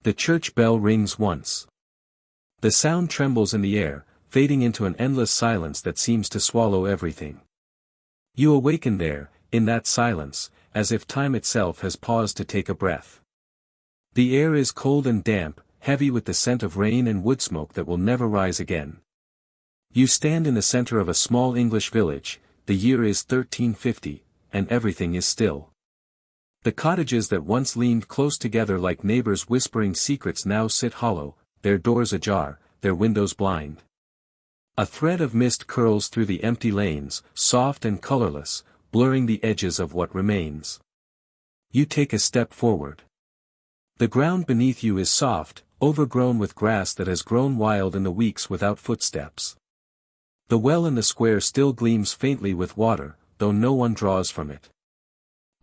The church bell rings once. The sound trembles in the air, fading into an endless silence that seems to swallow everything. You awaken there, in that silence, as if time itself has paused to take a breath. The air is cold and damp, heavy with the scent of rain and wood smoke that will never rise again. You stand in the center of a small English village, the year is 1350, and everything is still. The cottages that once leaned close together like neighbors whispering secrets now sit hollow, their doors ajar, their windows blind. A thread of mist curls through the empty lanes, soft and colorless, blurring the edges of what remains. You take a step forward. The ground beneath you is soft, overgrown with grass that has grown wild in the weeks without footsteps. The well in the square still gleams faintly with water, though no one draws from it.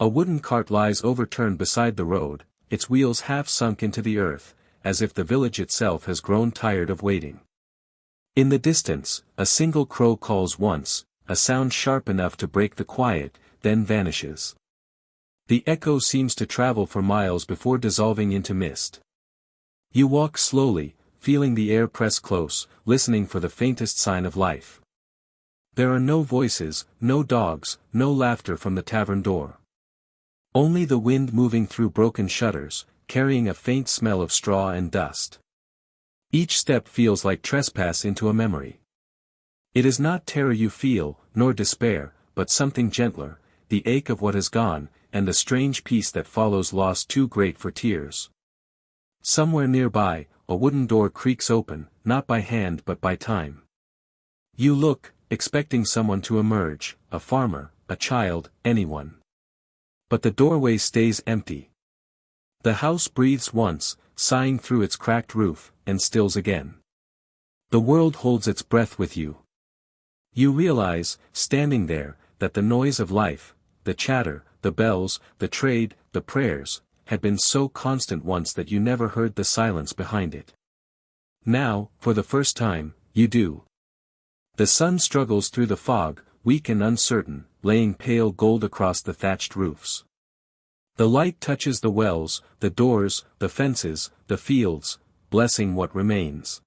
A wooden cart lies overturned beside the road, its wheels half sunk into the earth, as if the village itself has grown tired of waiting. In the distance, a single crow calls once, a sound sharp enough to break the quiet, then vanishes. The echo seems to travel for miles before dissolving into mist. You walk slowly, feeling the air press close, listening for the faintest sign of life. There are no voices, no dogs, no laughter from the tavern door. Only the wind moving through broken shutters, carrying a faint smell of straw and dust. Each step feels like trespass into a memory. It is not terror you feel, nor despair, but something gentler, the ache of what has gone, and the strange peace that follows loss too great for tears. Somewhere nearby, a wooden door creaks open, not by hand but by time. You look, expecting someone to emerge, a farmer, a child, anyone. But the doorway stays empty. The house breathes once, sighing through its cracked roof, and stills again. The world holds its breath with you. You realize, standing there, that the noise of life, the chatter, the bells, the trade, the prayers, had been so constant once that you never heard the silence behind it. Now, for the first time, you do. The sun struggles through the fog, weak and uncertain, laying pale gold across the thatched roofs. The light touches the wells, the doors, the fences, the fields, blessing what remains.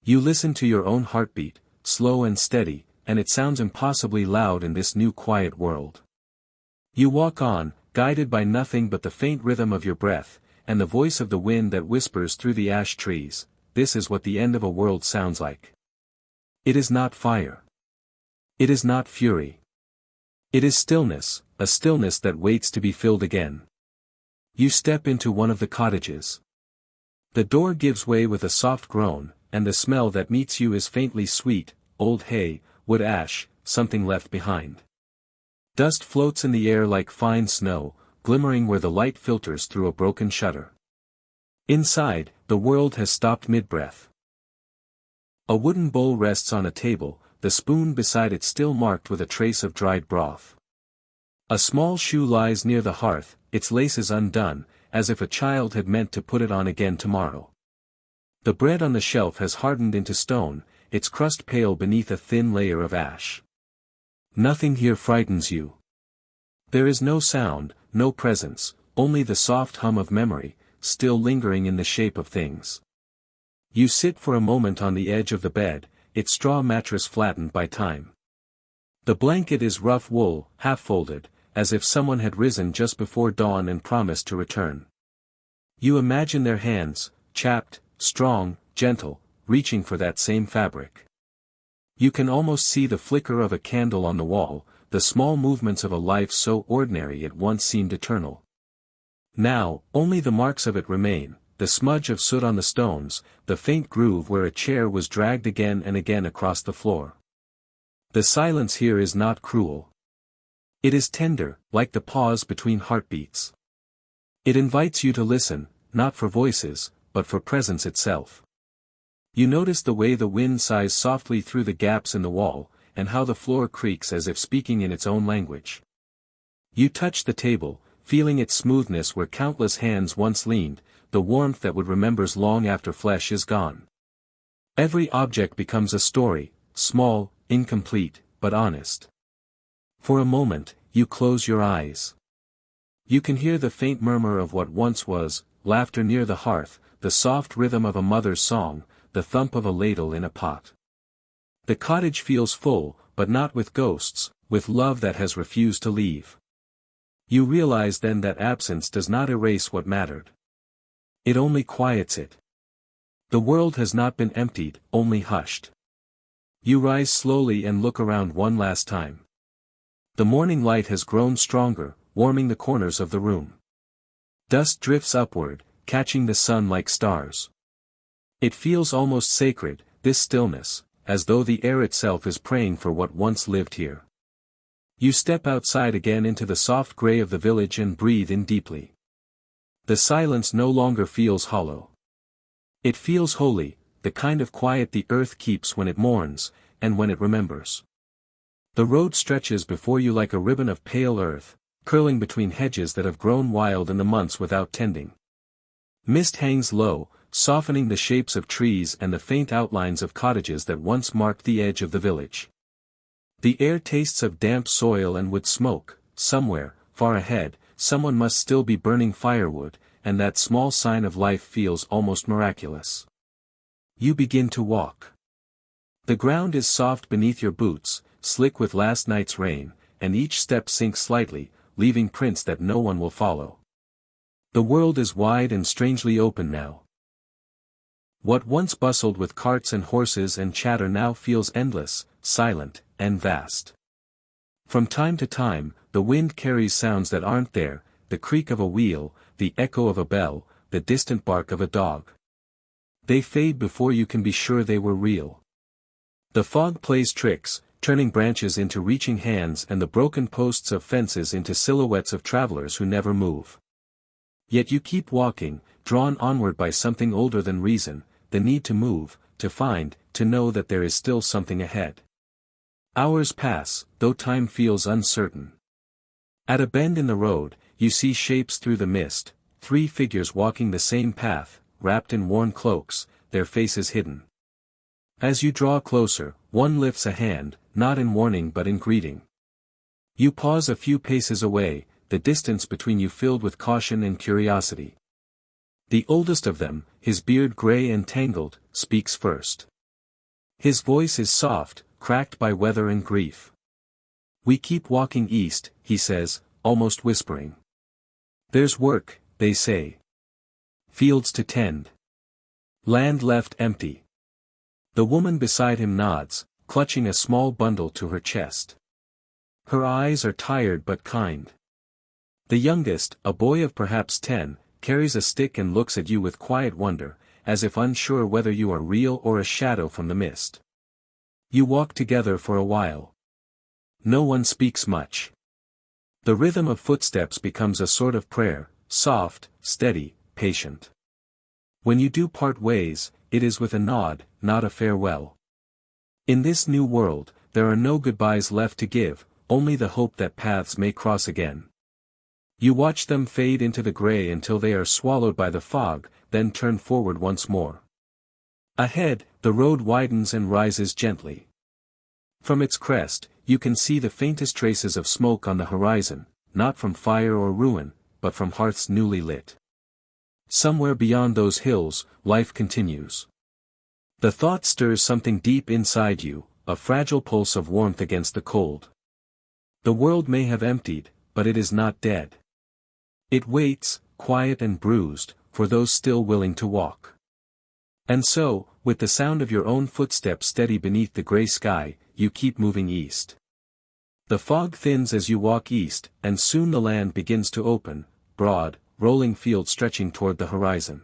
You listen to your own heartbeat, slow and steady, and it sounds impossibly loud in this new quiet world. You walk on, guided by nothing but the faint rhythm of your breath, and the voice of the wind that whispers through the ash trees. This is what the end of a world sounds like. It is not fire. It is not fury. It is stillness, a stillness that waits to be filled again. You step into one of the cottages. The door gives way with a soft groan, and the smell that meets you is faintly sweet, old hay, wood ash, something left behind. Dust floats in the air like fine snow, glimmering where the light filters through a broken shutter. Inside, the world has stopped mid-breath. A wooden bowl rests on a table, the spoon beside it still marked with a trace of dried broth. A small shoe lies near the hearth, its laces undone, as if a child had meant to put it on again tomorrow. The bread on the shelf has hardened into stone, its crust pale beneath a thin layer of ash. Nothing here frightens you. There is no sound, no presence, only the soft hum of memory, still lingering in the shape of things. You sit for a moment on the edge of the bed, its straw mattress flattened by time. The blanket is rough wool, half-folded, as if someone had risen just before dawn and promised to return. You imagine their hands, chapped, strong, gentle, reaching for that same fabric. You can almost see the flicker of a candle on the wall, the small movements of a life so ordinary it once seemed eternal. Now, only the marks of it remain, the smudge of soot on the stones, the faint groove where a chair was dragged again and again across the floor. The silence here is not cruel. It is tender, like the pause between heartbeats. It invites you to listen, not for voices, but for presence itself. You notice the way the wind sighs softly through the gaps in the wall, and how the floor creaks as if speaking in its own language. You touch the table, feeling its smoothness where countless hands once leaned, the warmth that would remembers long after flesh is gone. Every object becomes a story, small, incomplete, but honest. For a moment, you close your eyes. You can hear the faint murmur of what once was, laughter near the hearth, the soft rhythm of a mother's song, the thump of a ladle in a pot. The cottage feels full, but not with ghosts, with love that has refused to leave. You realize then that absence does not erase what mattered. It only quiets it. The world has not been emptied, only hushed. You rise slowly and look around one last time. The morning light has grown stronger, warming the corners of the room. Dust drifts upward, catching the sun like stars. It feels almost sacred, this stillness, as though the air itself is praying for what once lived here. You step outside again into the soft gray of the village and breathe in deeply. The silence no longer feels hollow. It feels holy, the kind of quiet the earth keeps when it mourns, and when it remembers. The road stretches before you like a ribbon of pale earth, curling between hedges that have grown wild in the months without tending. Mist hangs low, softening the shapes of trees and the faint outlines of cottages that once marked the edge of the village. The air tastes of damp soil and wood smoke. Somewhere, far ahead, someone must still be burning firewood, and that small sign of life feels almost miraculous. You begin to walk. The ground is soft beneath your boots, slick with last night's rain, and each step sinks slightly, leaving prints that no one will follow. The world is wide and strangely open now. What once bustled with carts and horses and chatter now feels endless, silent, and vast. From time to time, the wind carries sounds that aren't there, the creak of a wheel, the echo of a bell, the distant bark of a dog. They fade before you can be sure they were real. The fog plays tricks, turning branches into reaching hands and the broken posts of fences into silhouettes of travelers who never move. Yet you keep walking, drawn onward by something older than reason, the need to move, to find, to know that there is still something ahead. Hours pass, though time feels uncertain. At a bend in the road, you see shapes through the mist, 3 figures walking the same path, wrapped in worn cloaks, their faces hidden. As you draw closer, one lifts a hand, not in warning but in greeting. You pause a few paces away, the distance between you filled with caution and curiosity. The oldest of them, his beard gray and tangled, speaks first. His voice is soft, cracked by weather and grief. "We keep walking east," he says, almost whispering. "There's work, they say. Fields to tend. Land left empty." The woman beside him nods, clutching a small bundle to her chest. Her eyes are tired but kind. The youngest, a boy of perhaps 10, carries a stick and looks at you with quiet wonder, as if unsure whether you are real or a shadow from the mist. You walk together for a while. No one speaks much. The rhythm of footsteps becomes a sort of prayer, soft, steady, patient. When you do part ways, it is with a nod, not a farewell. In this new world, there are no goodbyes left to give, only the hope that paths may cross again. You watch them fade into the gray until they are swallowed by the fog, then turn forward once more. Ahead, the road widens and rises gently. From its crest, you can see the faintest traces of smoke on the horizon, not from fire or ruin, but from hearths newly lit. Somewhere beyond those hills, life continues. The thought stirs something deep inside you, a fragile pulse of warmth against the cold. The world may have emptied, but it is not dead. It waits, quiet and bruised, for those still willing to walk. And so, with the sound of your own footsteps steady beneath the gray sky, you keep moving east. The fog thins as you walk east, and soon the land begins to open, broad, rolling fields stretching toward the horizon.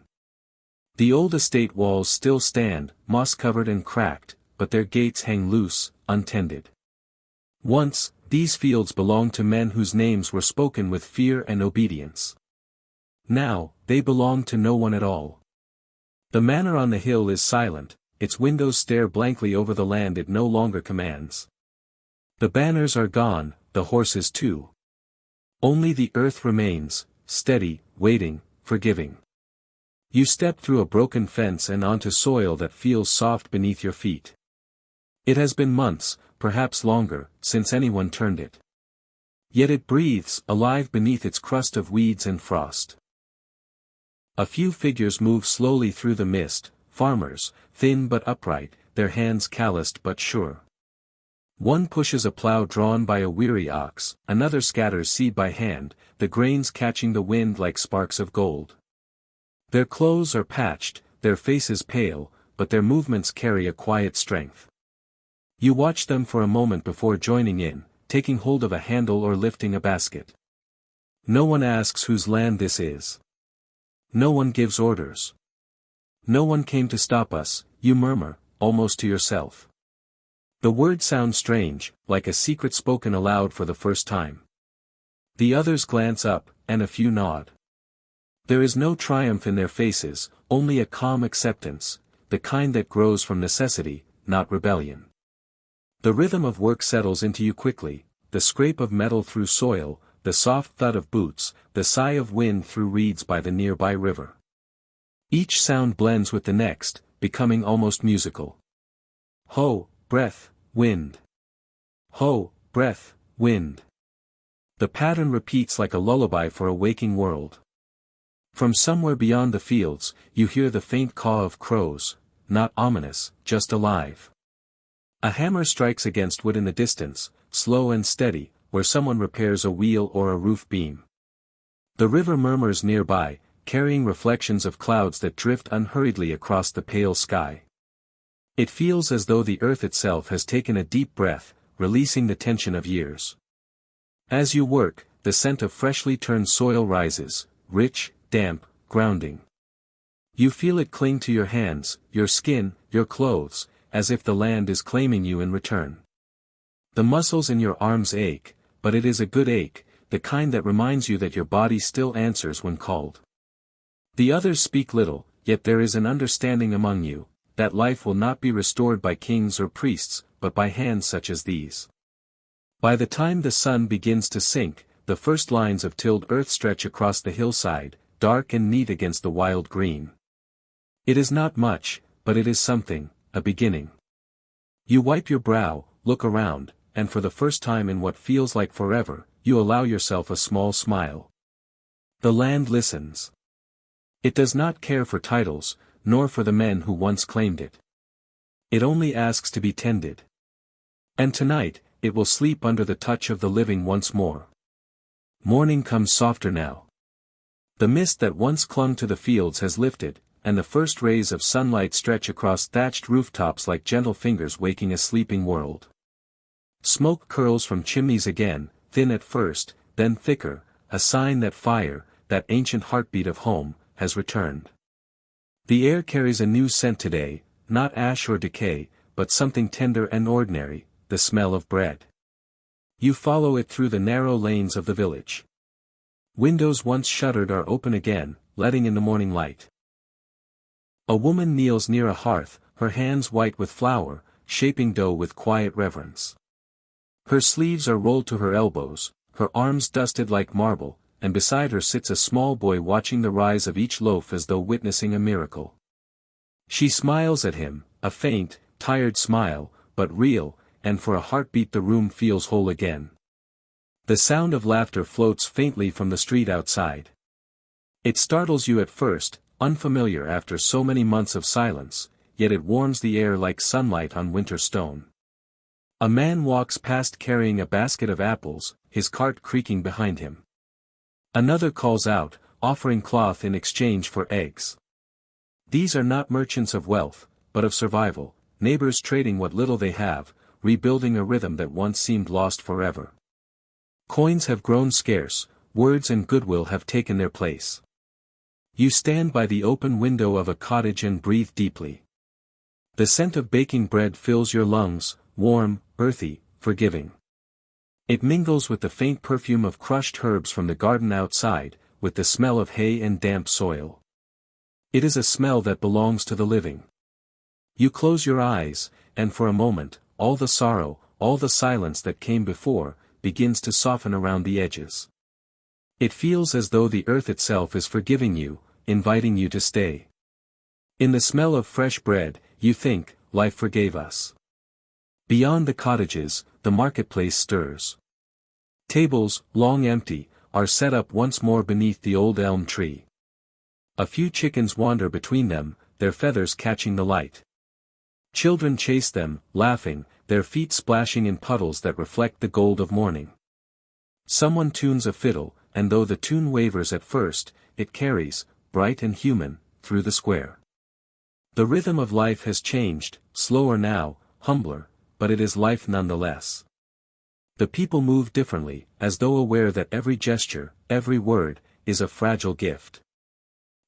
The old estate walls still stand, moss-covered and cracked, but their gates hang loose, untended. Once, these fields belonged to men whose names were spoken with fear and obedience. Now, they belong to no one at all. The manor on the hill is silent, its windows stare blankly over the land it no longer commands. The banners are gone, the horses too. Only the earth remains, steady, waiting, forgiving. You step through a broken fence and onto soil that feels soft beneath your feet. It has been months, perhaps longer, since anyone turned it. Yet it breathes, alive beneath its crust of weeds and frost. A few figures move slowly through the mist, farmers, thin but upright, their hands calloused but sure. One pushes a plow drawn by a weary ox, another scatters seed by hand, the grains catching the wind like sparks of gold. Their clothes are patched, their faces pale, but their movements carry a quiet strength. You watch them for a moment before joining in, taking hold of a handle or lifting a basket. No one asks whose land this is. No one gives orders. No one came to stop us, you murmur, almost to yourself. The word sounds strange, like a secret spoken aloud for the first time. The others glance up, and a few nod. There is no triumph in their faces, only a calm acceptance, the kind that grows from necessity, not rebellion. The rhythm of work settles into you quickly, the scrape of metal through soil, the soft thud of boots, the sigh of wind through reeds by the nearby river. Each sound blends with the next, becoming almost musical. Ho, breath, wind. Ho, breath, wind. The pattern repeats like a lullaby for a waking world. From somewhere beyond the fields, you hear the faint caw of crows, not ominous, just alive. A hammer strikes against wood in the distance, slow and steady, where someone repairs a wheel or a roof beam. The river murmurs nearby, carrying reflections of clouds that drift unhurriedly across the pale sky. It feels as though the earth itself has taken a deep breath, releasing the tension of years. As you work, the scent of freshly turned soil rises, rich, damp, grounding. You feel it cling to your hands, your skin, your clothes, as if the land is claiming you in return. The muscles in your arms ache, but it is a good ache, the kind that reminds you that your body still answers when called. The others speak little, yet there is an understanding among you, that life will not be restored by kings or priests, but by hands such as these. By the time the sun begins to sink, the first lines of tilled earth stretch across the hillside, dark and neat against the wild green. It is not much, but it is something, a beginning. You wipe your brow, look around, and for the first time in what feels like forever, you allow yourself a small smile. The land listens. It does not care for titles, nor for the men who once claimed it. It only asks to be tended. And tonight, it will sleep under the touch of the living once more. Morning comes softer now. The mist that once clung to the fields has lifted, and the first rays of sunlight stretch across thatched rooftops like gentle fingers waking a sleeping world. Smoke curls from chimneys again, thin at first, then thicker, a sign that fire, that ancient heartbeat of home, has returned. The air carries a new scent today, not ash or decay, but something tender and ordinary, the smell of bread. You follow it through the narrow lanes of the village. Windows once shuttered are open again, letting in the morning light. A woman kneels near a hearth, her hands white with flour, shaping dough with quiet reverence. Her sleeves are rolled to her elbows, her arms dusted like marble, and beside her sits a small boy watching the rise of each loaf as though witnessing a miracle. She smiles at him, a faint, tired smile, but real, and for a heartbeat the room feels whole again. The sound of laughter floats faintly from the street outside. It startles you at first, unfamiliar after so many months of silence, yet it warms the air like sunlight on winter stone. A man walks past carrying a basket of apples, his cart creaking behind him. Another calls out, offering cloth in exchange for eggs. These are not merchants of wealth, but of survival, neighbors trading what little they have, rebuilding a rhythm that once seemed lost forever. Coins have grown scarce, words and goodwill have taken their place. You stand by the open window of a cottage and breathe deeply. The scent of baking bread fills your lungs, warm, earthy, forgiving. It mingles with the faint perfume of crushed herbs from the garden outside, with the smell of hay and damp soil. It is a smell that belongs to the living. You close your eyes, and for a moment, all the sorrow, all the silence that came before, begins to soften around the edges. It feels as though the earth itself is forgiving you, inviting you to stay. In the smell of fresh bread, you think, life forgave us. Beyond the cottages, the marketplace stirs. Tables, long empty, are set up once more beneath the old elm tree. A few chickens wander between them, their feathers catching the light. Children chase them, laughing, their feet splashing in puddles that reflect the gold of morning. Someone tunes a fiddle, and though the tune wavers at first, it carries, bright and human, through the square. The rhythm of life has changed, slower now, humbler, but it is life nonetheless. The people move differently, as though aware that every gesture, every word, is a fragile gift.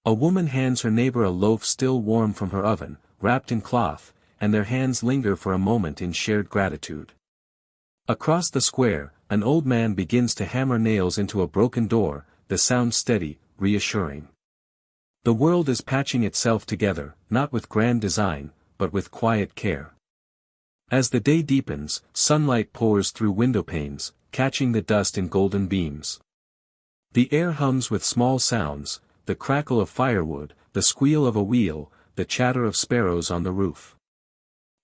A woman hands her neighbor a loaf still warm from her oven, wrapped in cloth, and their hands linger for a moment in shared gratitude. Across the square, an old man begins to hammer nails into a broken door, the sound steady, reassuring. The world is patching itself together, not with grand design, but with quiet care. As the day deepens, sunlight pours through window panes, catching the dust in golden beams. The air hums with small sounds, the crackle of firewood, the squeal of a wheel, the chatter of sparrows on the roof.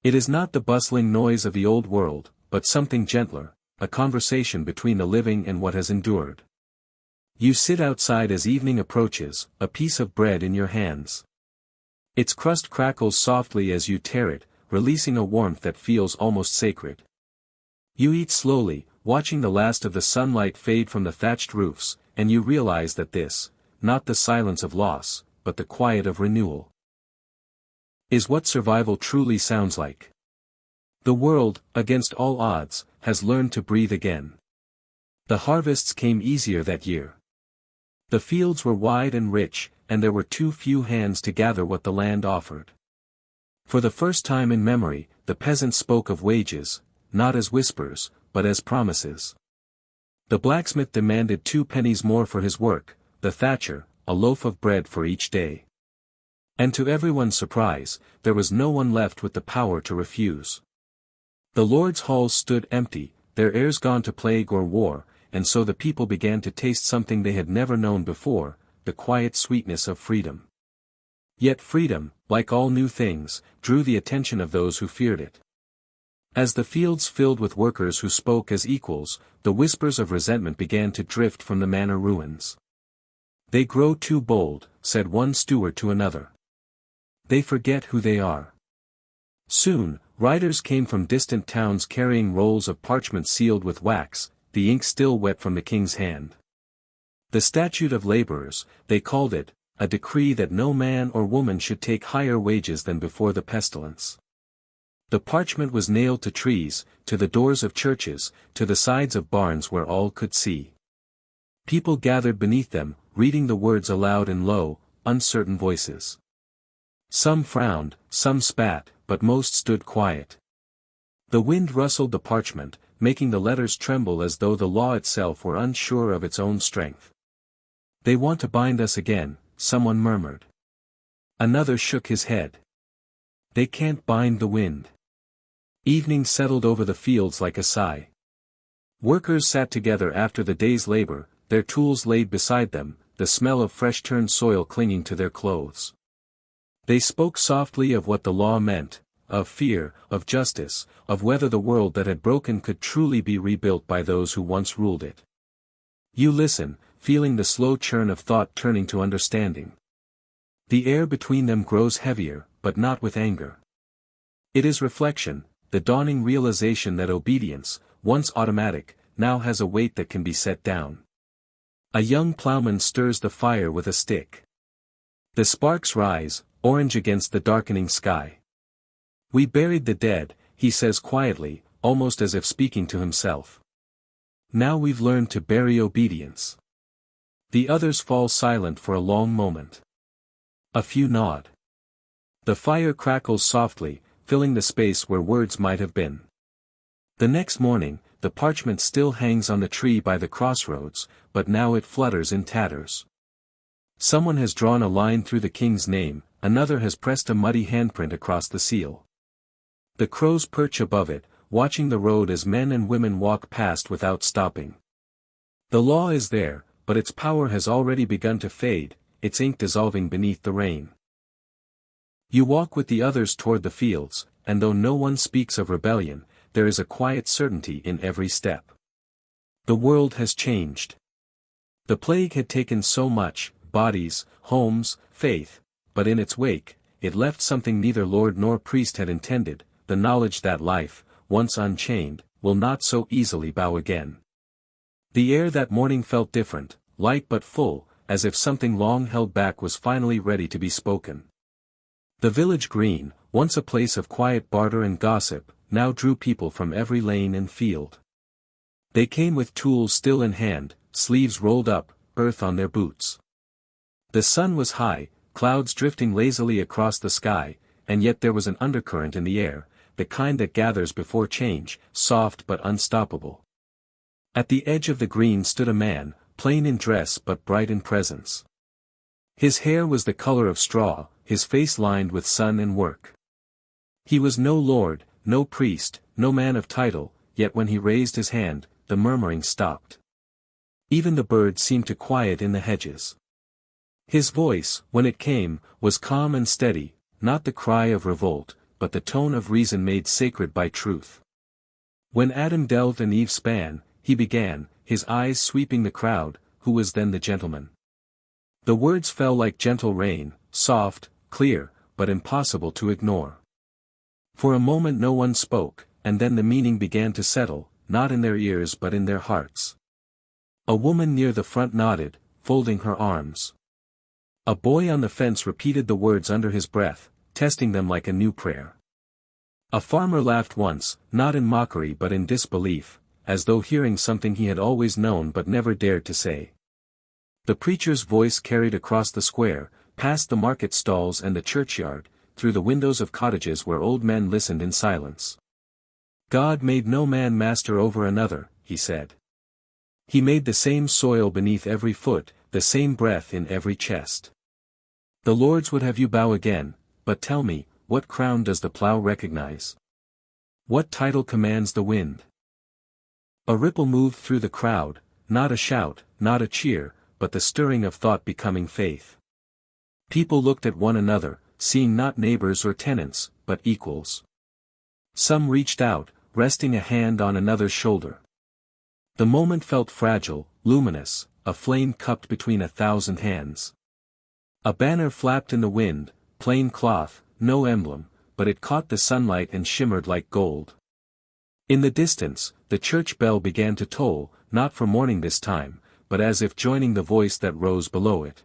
It is not the bustling noise of the old world, but something gentler, a conversation between the living and what has endured. You sit outside as evening approaches, a piece of bread in your hands. Its crust crackles softly as you tear it, releasing a warmth that feels almost sacred. You eat slowly, watching the last of the sunlight fade from the thatched roofs, and you realize that this, not the silence of loss, but the quiet of renewal, is what survival truly sounds like. The world, against all odds, has learned to breathe again. The harvests came easier that year. The fields were wide and rich, and there were too few hands to gather what the land offered. For the first time in memory, the peasants spoke of wages, not as whispers, but as promises. The blacksmith demanded 2 pennies more for his work, the thatcher, a loaf of bread for each day. And to everyone's surprise, there was no one left with the power to refuse. The Lord's halls stood empty, their heirs gone to plague or war, and so the people began to taste something they had never known before, the quiet sweetness of freedom. Yet freedom, like all new things, drew the attention of those who feared it. As the fields filled with workers who spoke as equals, the whispers of resentment began to drift from the manor ruins. "They grow too bold," said one steward to another. "They forget who they are." Soon, riders came from distant towns carrying rolls of parchment sealed with wax, the ink still wet from the king's hand. The statute of laborers, they called it, a decree that no man or woman should take higher wages than before the pestilence. The parchment was nailed to trees, to the doors of churches, to the sides of barns where all could see. People gathered beneath them, reading the words aloud in low, uncertain voices. Some frowned, some spat, but most stood quiet. The wind rustled the parchment, making the letters tremble as though the law itself were unsure of its own strength. "They want to bind us again," someone murmured. Another shook his head. "They can't bind the wind." Evening settled over the fields like a sigh. Workers sat together after the day's labor, their tools laid beside them, the smell of fresh-turned soil clinging to their clothes. They spoke softly of what the law meant, of fear, of justice, of whether the world that had broken could truly be rebuilt by those who once ruled it. You listen, feeling the slow churn of thought turning to understanding. The air between them grows heavier, but not with anger. It is reflection, the dawning realization that obedience, once automatic, now has a weight that can be set down. A young plowman stirs the fire with a stick. The sparks rise, orange against the darkening sky. "We buried the dead," he says quietly, almost as if speaking to himself. "Now we've learned to bury obedience." The others fall silent for a long moment. A few nod. The fire crackles softly, filling the space where words might have been. The next morning, the parchment still hangs on the tree by the crossroads, but now it flutters in tatters. Someone has drawn a line through the king's name, another has pressed a muddy handprint across the seal. The crows perch above it, watching the road as men and women walk past without stopping. The law is there, but its power has already begun to fade, its ink dissolving beneath the rain. You walk with the others toward the fields, and though no one speaks of rebellion, there is a quiet certainty in every step. The world has changed. The plague had taken so much, bodies, homes, faith, but in its wake, it left something neither lord nor priest had intended, the knowledge that life, once unchained, will not so easily bow again. The air that morning felt different, light but full, as if something long held back was finally ready to be spoken. The village green, once a place of quiet barter and gossip, now drew people from every lane and field. They came with tools still in hand, sleeves rolled up, earth on their boots. The sun was high, clouds drifting lazily across the sky, and yet there was an undercurrent in the air, the kind that gathers before change, soft but unstoppable. At the edge of the green stood a man, plain in dress but bright in presence. His hair was the color of straw, his face lined with sun and work. He was no lord, no priest, no man of title, yet when he raised his hand, the murmuring stopped. Even the birds seemed to quiet in the hedges. His voice, when it came, was calm and steady, not the cry of revolt, but the tone of reason made sacred by truth. When Adam delved and Eve span, he began, his eyes sweeping the crowd, who was then the gentleman. The words fell like gentle rain, soft, clear, but impossible to ignore. For a moment no one spoke, and then the meaning began to settle, not in their ears but in their hearts. A woman near the front nodded, folding her arms. A boy on the fence repeated the words under his breath, testing them like a new prayer. A farmer laughed once, not in mockery but in disbelief, as though hearing something he had always known but never dared to say. The preacher's voice carried across the square, past the market stalls and the churchyard, through the windows of cottages where old men listened in silence. God made no man master over another, he said. He made the same soil beneath every foot, the same breath in every chest. The lords would have you bow again, but tell me, what crown does the plough recognize? What title commands the wind? A ripple moved through the crowd, not a shout, not a cheer, but the stirring of thought becoming faith. People looked at one another, seeing not neighbors or tenants, but equals. Some reached out, resting a hand on another's shoulder. The moment felt fragile, luminous, a flame cupped between 1,000 hands. A banner flapped in the wind, plain cloth, no emblem, but it caught the sunlight and shimmered like gold. In the distance, the church bell began to toll, not for morning this time, but as if joining the voice that rose below it.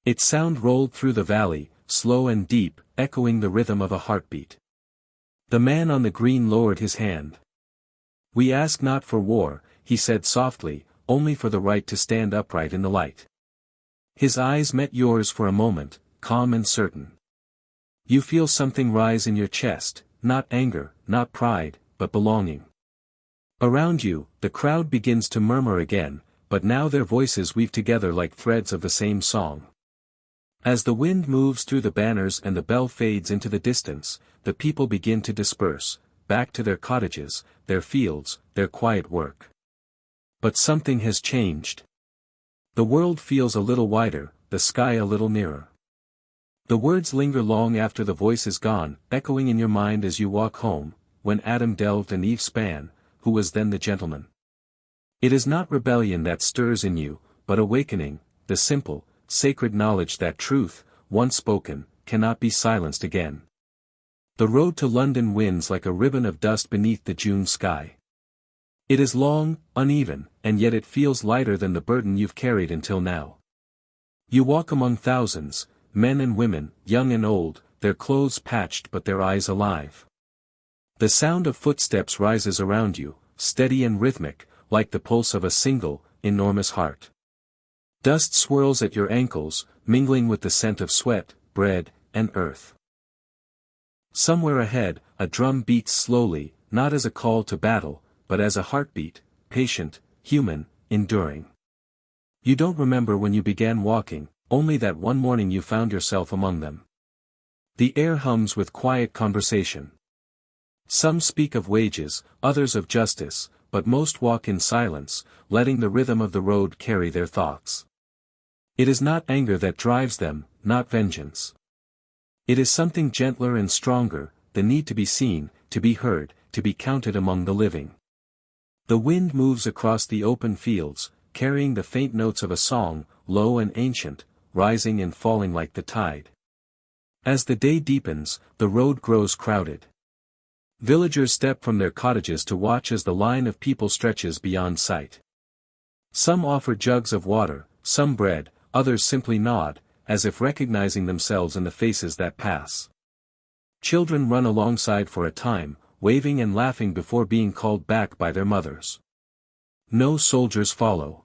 Its sound rolled through the valley, slow and deep, echoing the rhythm of a heartbeat. The man on the green lowered his hand. "We ask not for war," he said softly, "only for the right to stand upright in the light." His eyes met yours for a moment, calm and certain. You feel something rise in your chest, not anger, not pride, but belonging. Around you, the crowd begins to murmur again, but now their voices weave together like threads of the same song. As the wind moves through the banners and the bell fades into the distance, the people begin to disperse, back to their cottages, their fields, their quiet work. But something has changed. The world feels a little wider, the sky a little nearer. The words linger long after the voice is gone, echoing in your mind as you walk home, when Adam delved and Eve span, who was then the gentleman. It is not rebellion that stirs in you, but awakening, the simple, sacred knowledge that truth, once spoken, cannot be silenced again. The road to London winds like a ribbon of dust beneath the June sky. It is long, uneven, and yet it feels lighter than the burden you've carried until now. You walk among thousands, men and women, young and old, their clothes patched but their eyes alive. The sound of footsteps rises around you, steady and rhythmic, like the pulse of a single, enormous heart. Dust swirls at your ankles, mingling with the scent of sweat, bread, and earth. Somewhere ahead, a drum beats slowly, not as a call to battle, but as a heartbeat, patient, human, enduring. You don't remember when you began walking, only that one morning you found yourself among them. The air hums with quiet conversation. Some speak of wages, others of justice, but most walk in silence, letting the rhythm of the road carry their thoughts. It is not anger that drives them, not vengeance. It is something gentler and stronger, the need to be seen, to be heard, to be counted among the living. The wind moves across the open fields, carrying the faint notes of a song, low and ancient, rising and falling like the tide. As the day deepens, the road grows crowded. Villagers step from their cottages to watch as the line of people stretches beyond sight. Some offer jugs of water, some bread, others simply nod, as if recognizing themselves in the faces that pass. Children run alongside for a time, waving and laughing before being called back by their mothers. No soldiers follow.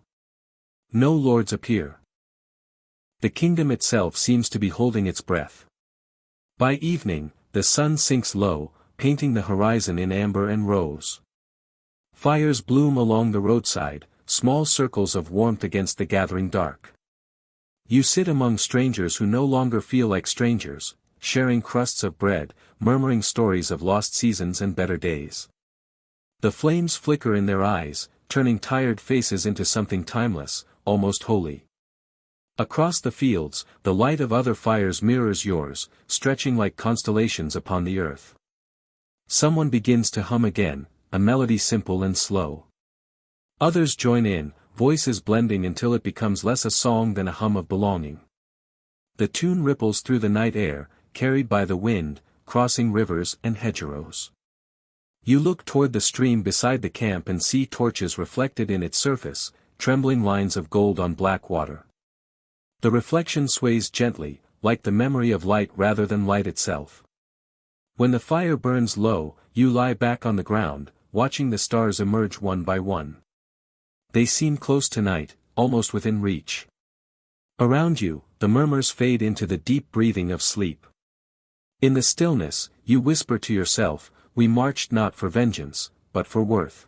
No lords appear. The kingdom itself seems to be holding its breath. By evening, the sun sinks low, painting the horizon in amber and rose. Fires bloom along the roadside, small circles of warmth against the gathering dark. You sit among strangers who no longer feel like strangers, sharing crusts of bread, murmuring stories of lost seasons and better days. The flames flicker in their eyes, turning tired faces into something timeless, almost holy. Across the fields, the light of other fires mirrors yours, stretching like constellations upon the earth. Someone begins to hum again, a melody simple and slow. Others join in, voices blending until it becomes less a song than a hum of belonging. The tune ripples through the night air, carried by the wind, crossing rivers and hedgerows. You look toward the stream beside the camp and see torches reflected in its surface, trembling lines of gold on black water. The reflection sways gently, like the memory of light rather than light itself. When the fire burns low, you lie back on the ground, watching the stars emerge one by one. They seem close tonight, almost within reach. Around you, the murmurs fade into the deep breathing of sleep. In the stillness, you whisper to yourself, "We marched not for vengeance, but for worth."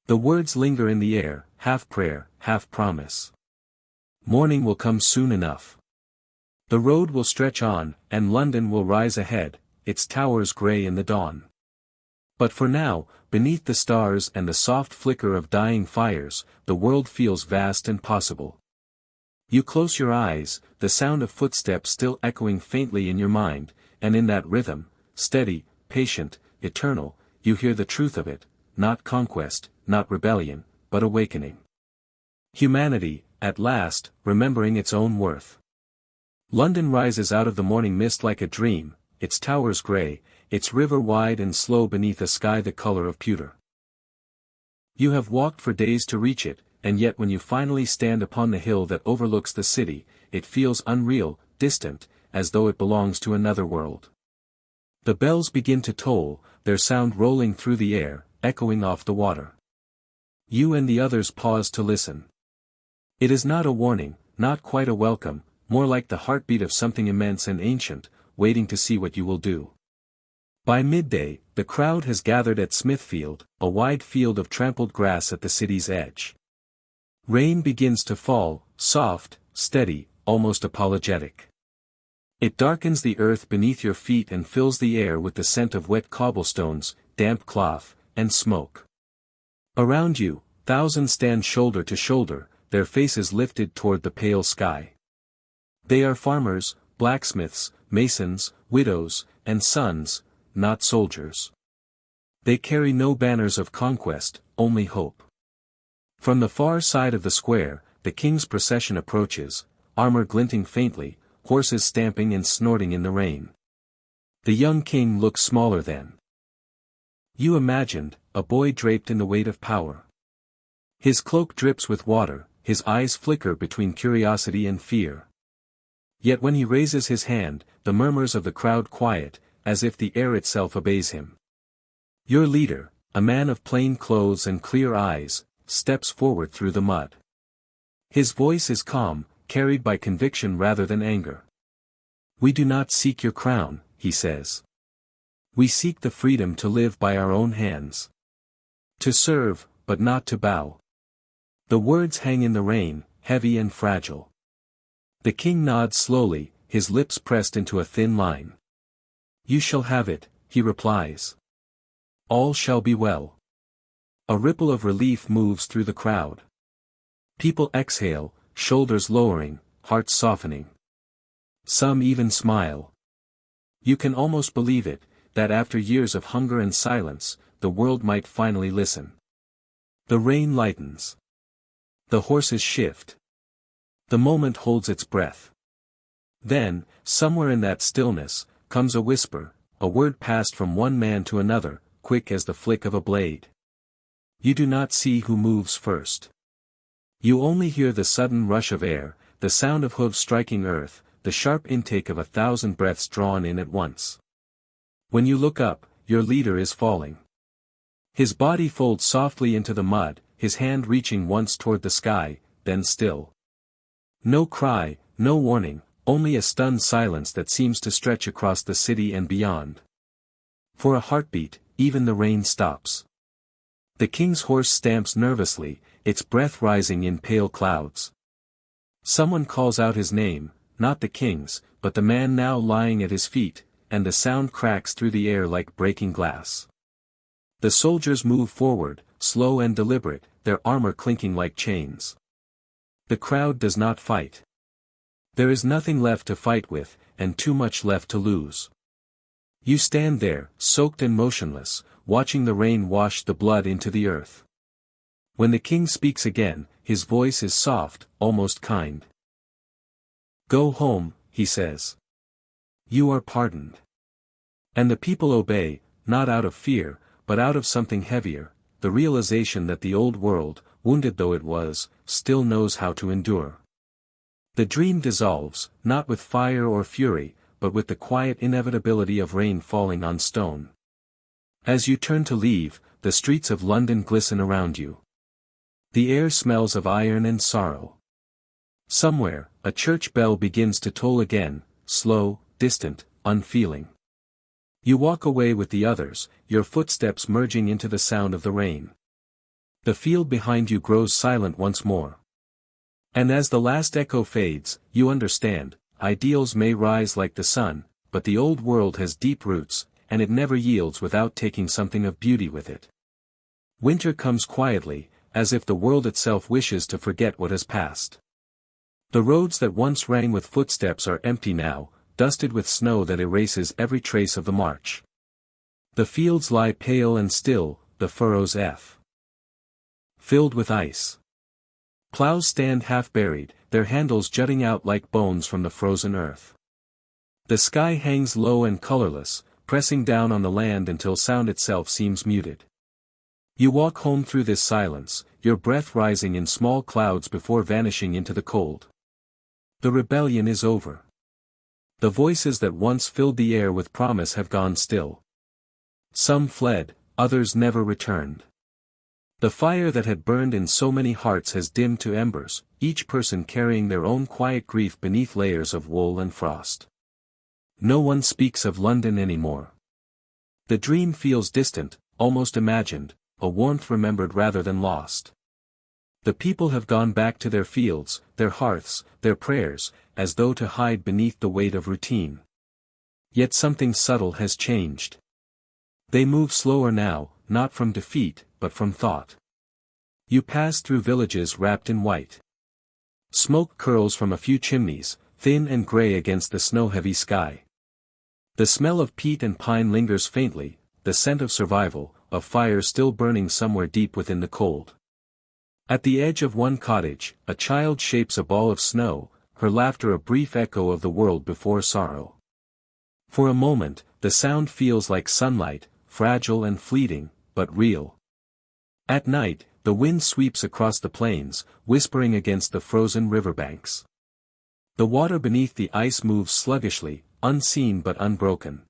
The words linger in the air, half prayer, half promise. Morning will come soon enough. The road will stretch on, and London will rise ahead, its towers grey in the dawn. But for now, beneath the stars and the soft flicker of dying fires, the world feels vast and possible. You close your eyes, the sound of footsteps still echoing faintly in your mind, and in that rhythm, steady, patient, eternal, you hear the truth of it, not conquest, not rebellion, but awakening. Humanity, at last, remembering its own worth. London rises out of the morning mist like a dream, its towers grey, its river wide and slow beneath a sky the color of pewter. You have walked for days to reach it, and yet when you finally stand upon the hill that overlooks the city, it feels unreal, distant, as though it belongs to another world. The bells begin to toll, their sound rolling through the air, echoing off the water. You and the others pause to listen. It is not a warning, not quite a welcome, more like the heartbeat of something immense and ancient, waiting to see what you will do. By midday, the crowd has gathered at Smithfield, a wide field of trampled grass at the city's edge. Rain begins to fall, soft, steady, almost apologetic. It darkens the earth beneath your feet and fills the air with the scent of wet cobblestones, damp cloth, and smoke. Around you, thousands stand shoulder to shoulder, their faces lifted toward the pale sky. They are farmers, blacksmiths, masons, widows, and sons, not soldiers. They carry no banners of conquest, only hope. From the far side of the square, the king's procession approaches, armor glinting faintly, horses stamping and snorting in the rain. The young king looks smaller than you imagined, a boy draped in the weight of power. His cloak drips with water, his eyes flicker between curiosity and fear. Yet when he raises his hand, the murmurs of the crowd quiet, as if the air itself obeys him. Your leader, a man of plain clothes and clear eyes, steps forward through the mud. His voice is calm, carried by conviction rather than anger. "We do not seek your crown," he says. "We seek the freedom to live by our own hands. To serve, but not to bow." The words hang in the rain, heavy and fragile. The king nods slowly, his lips pressed into a thin line. "You shall have it," he replies. "All shall be well." A ripple of relief moves through the crowd. People exhale, shoulders lowering, hearts softening. Some even smile. You can almost believe it, that after years of hunger and silence, the world might finally listen. The rain lightens. The horses shift. The moment holds its breath. Then, somewhere in that stillness, comes a whisper, a word passed from one man to another, quick as the flick of a blade. You do not see who moves first. You only hear the sudden rush of air, the sound of hooves striking earth, the sharp intake of 1,000 breaths drawn in at once. When you look up, your leader is falling. His body folds softly into the mud, his hand reaching once toward the sky, then still. No cry, no warning, only a stunned silence that seems to stretch across the city and beyond. For a heartbeat, even the rain stops. The king's horse stamps nervously, its breath rising in pale clouds. Someone calls out his name, not the king's, but the man now lying at his feet, and the sound cracks through the air like breaking glass. The soldiers move forward, slow and deliberate, their armor clinking like chains. The crowd does not fight. There is nothing left to fight with, and too much left to lose. You stand there, soaked and motionless, watching the rain wash the blood into the earth. When the king speaks again, his voice is soft, almost kind. Go home, he says. You are pardoned. And the people obey, not out of fear, but out of something heavier, the realization that the old world, wounded though it was, still knows how to endure. The dream dissolves, not with fire or fury, but with the quiet inevitability of rain falling on stone. As you turn to leave, the streets of London glisten around you. The air smells of iron and sorrow. Somewhere, a church bell begins to toll again, slow, distant, unfeeling. You walk away with the others, your footsteps merging into the sound of the rain. The field behind you grows silent once more. And as the last echo fades, you understand, ideals may rise like the sun, but the old world has deep roots, and it never yields without taking something of beauty with it. Winter comes quietly, as if the world itself wishes to forget what has passed. The roads that once rang with footsteps are empty now, dusted with snow that erases every trace of the march. The fields lie pale and still, the furrows filled with ice. Plows stand half buried, their handles jutting out like bones from the frozen earth. The sky hangs low and colorless, pressing down on the land until sound itself seems muted. You walk home through this silence, your breath rising in small clouds before vanishing into the cold. The rebellion is over. The voices that once filled the air with promise have gone still. Some fled, others never returned. The fire that had burned in so many hearts has dimmed to embers, each person carrying their own quiet grief beneath layers of wool and frost. No one speaks of London anymore. The dream feels distant, almost imagined, a warmth remembered rather than lost. The people have gone back to their fields, their hearths, their prayers, as though to hide beneath the weight of routine. Yet something subtle has changed. They move slower now, not from defeat, but from thought. You pass through villages wrapped in white. Smoke curls from a few chimneys, thin and gray against the snow-heavy sky. The smell of peat and pine lingers faintly, the scent of survival, of fire still burning somewhere deep within the cold. At the edge of one cottage, a child shapes a ball of snow, her laughter a brief echo of the world before sorrow. For a moment, the sound feels like sunlight, fragile and fleeting, but real. At night, the wind sweeps across the plains, whispering against the frozen riverbanks. The water beneath the ice moves sluggishly, unseen but unbroken.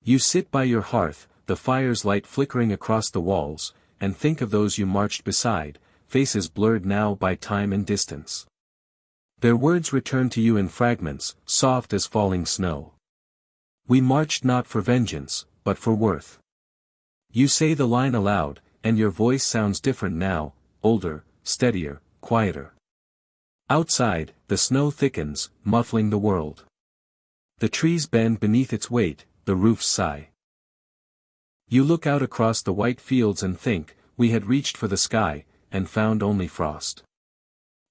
You sit by your hearth, the fire's light flickering across the walls, and think of those you marched beside, faces blurred now by time and distance. Their words return to you in fragments, soft as falling snow. We marched not for vengeance, but for worth. You say the line aloud, and your voice sounds different now, older, steadier, quieter. Outside, the snow thickens, muffling the world. The trees bend beneath its weight, the roofs sigh. You look out across the white fields and think, we had reached for the sky, and found only frost.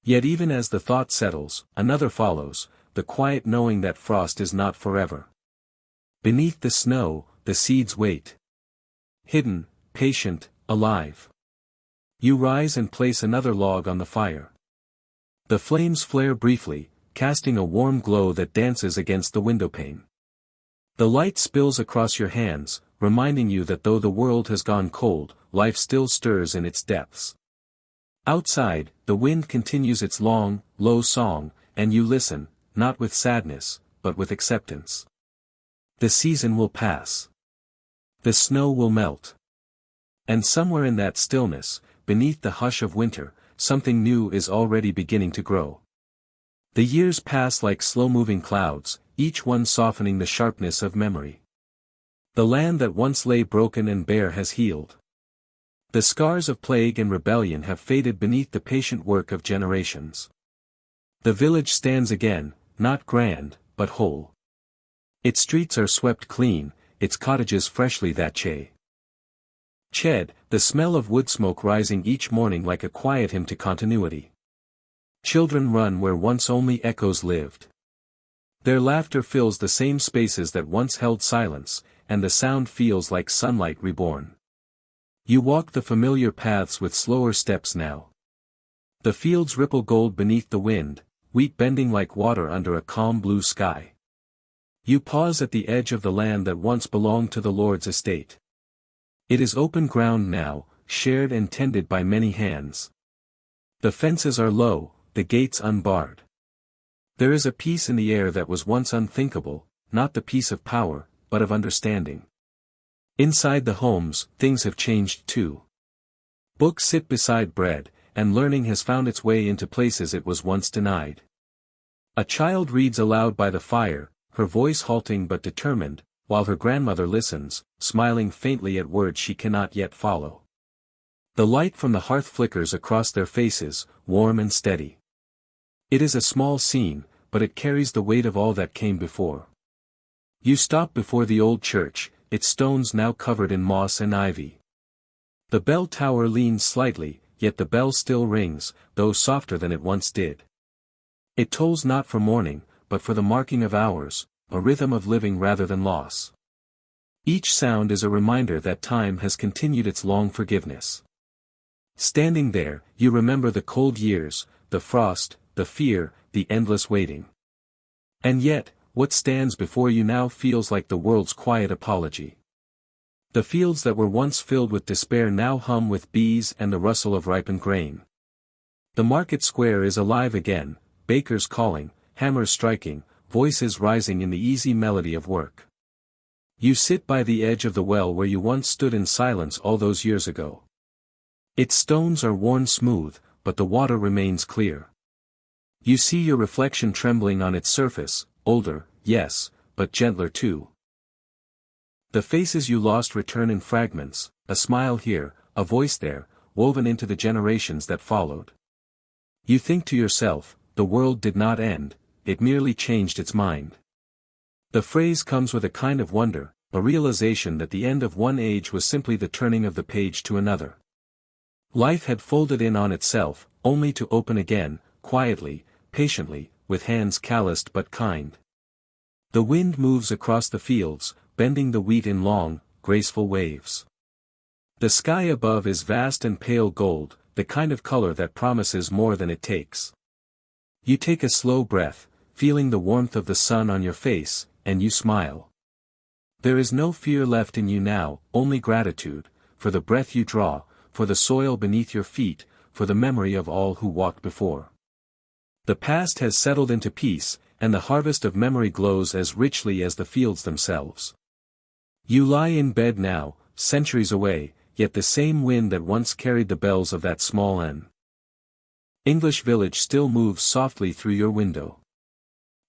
Yet even as the thought settles, another follows, the quiet knowing that frost is not forever. Beneath the snow, the seeds wait. Hidden, patient, alive. You rise and place another log on the fire. The flames flare briefly, casting a warm glow that dances against the windowpane. The light spills across your hands, reminding you that though the world has gone cold, life still stirs in its depths. Outside, the wind continues its long, low song, and you listen, not with sadness, but with acceptance. The season will pass. The snow will melt. And somewhere in that stillness, beneath the hush of winter, something new is already beginning to grow. The years pass like slow-moving clouds, each one softening the sharpness of memory. The land that once lay broken and bare has healed. The scars of plague and rebellion have faded beneath the patient work of generations. The village stands again, not grand, but whole. Its streets are swept clean, its cottages freshly thatched. The smell of wood smoke rising each morning like a quiet hymn to continuity. Children run where once only echoes lived. Their laughter fills the same spaces that once held silence, and the sound feels like sunlight reborn. You walk the familiar paths with slower steps now. The fields ripple gold beneath the wind, wheat bending like water under a calm blue sky. You pause at the edge of the land that once belonged to the Lord's estate. It is open ground now, shared and tended by many hands. The fences are low, the gates unbarred. There is a peace in the air that was once unthinkable, not the peace of power, but of understanding. Inside the homes, things have changed too. Books sit beside bread, and learning has found its way into places it was once denied. A child reads aloud by the fire, her voice halting but determined, while her grandmother listens, smiling faintly at words she cannot yet follow. The light from the hearth flickers across their faces, warm and steady. It is a small scene, but it carries the weight of all that came before. You stop before the old church, its stones now covered in moss and ivy. The bell tower leans slightly, yet the bell still rings, though softer than it once did. It tolls not for morning, but for the marking of hours, a rhythm of living rather than loss. Each sound is a reminder that time has continued its long forgiveness. Standing there, you remember the cold years, the frost, the fear, the endless waiting. And yet, what stands before you now feels like the world's quiet apology. The fields that were once filled with despair now hum with bees and the rustle of ripened grain. The market square is alive again, bakers calling, hammers striking, voices rising in the easy melody of work. You sit by the edge of the well where you once stood in silence all those years ago. Its stones are worn smooth, but the water remains clear. You see your reflection trembling on its surface, older, yes, but gentler too. The faces you lost return in fragments, a smile here, a voice there, woven into the generations that followed. You think to yourself, the world did not end, it merely changed its mind. The phrase comes with a kind of wonder, a realization that the end of one age was simply the turning of the page to another. Life had folded in on itself, only to open again, quietly, patiently, with hands calloused but kind. The wind moves across the fields, bending the wheat in long, graceful waves. The sky above is vast and pale gold, the kind of color that promises more than it takes. You take a slow breath, feeling the warmth of the sun on your face, and you smile. There is no fear left in you now, only gratitude, for the breath you draw, for the soil beneath your feet, for the memory of all who walked before. The past has settled into peace, and the harvest of memory glows as richly as the fields themselves. You lie in bed now, centuries away, yet the same wind that once carried the bells of that small English village still moves softly through your window.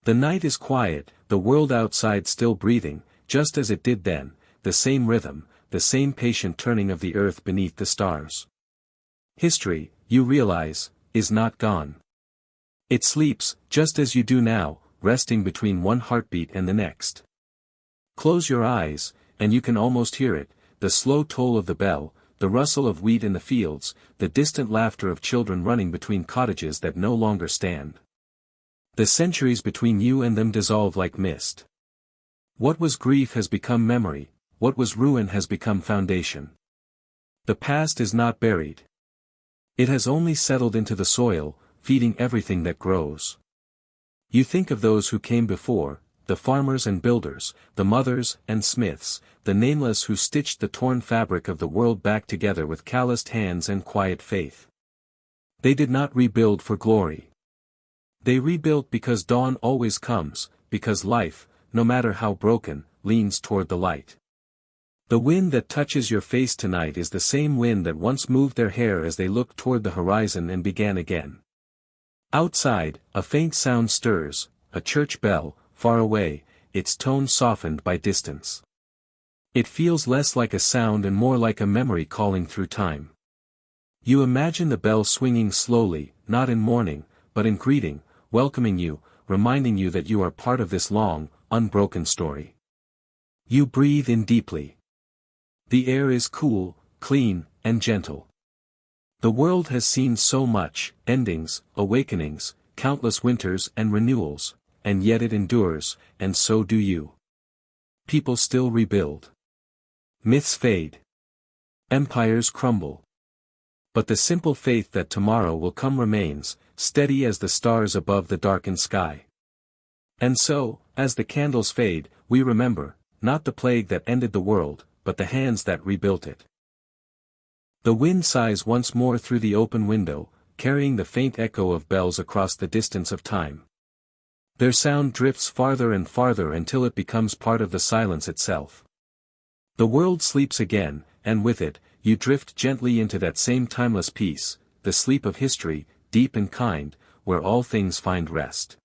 The night is quiet, the world outside still breathing, just as it did then, the same rhythm, the same patient turning of the earth beneath the stars. History, you realize, is not gone. It sleeps, just as you do now, resting between one heartbeat and the next. Close your eyes, and you can almost hear it, the slow toll of the bell, the rustle of wheat in the fields, the distant laughter of children running between cottages that no longer stand. The centuries between you and them dissolve like mist. What was grief has become memory, what was ruin has become foundation. The past is not buried. It has only settled into the soil, feeding everything that grows. You think of those who came before, the farmers and builders, the mothers and smiths, the nameless who stitched the torn fabric of the world back together with calloused hands and quiet faith. They did not rebuild for glory. They rebuilt because dawn always comes, because life, no matter how broken, leans toward the light. The wind that touches your face tonight is the same wind that once moved their hair as they looked toward the horizon and began again. Outside, a faint sound stirs, a church bell, far away, its tone softened by distance. It feels less like a sound and more like a memory calling through time. You imagine the bell swinging slowly, not in mourning, but in greeting, welcoming you, reminding you that you are part of this long, unbroken story. You breathe in deeply. The air is cool, clean, and gentle. The world has seen so much, endings, awakenings, countless winters and renewals, and yet it endures, and so do you. People still rebuild. Myths fade. Empires crumble. But the simple faith that tomorrow will come remains, steady as the stars above the darkened sky. And so, as the candles fade, we remember, not the plague that ended the world, but the hands that rebuilt it. The wind sighs once more through the open window, carrying the faint echo of bells across the distance of time. Their sound drifts farther and farther until it becomes part of the silence itself. The world sleeps again, and with it, you drift gently into that same timeless peace, the sleep of history, deep and kind, where all things find rest.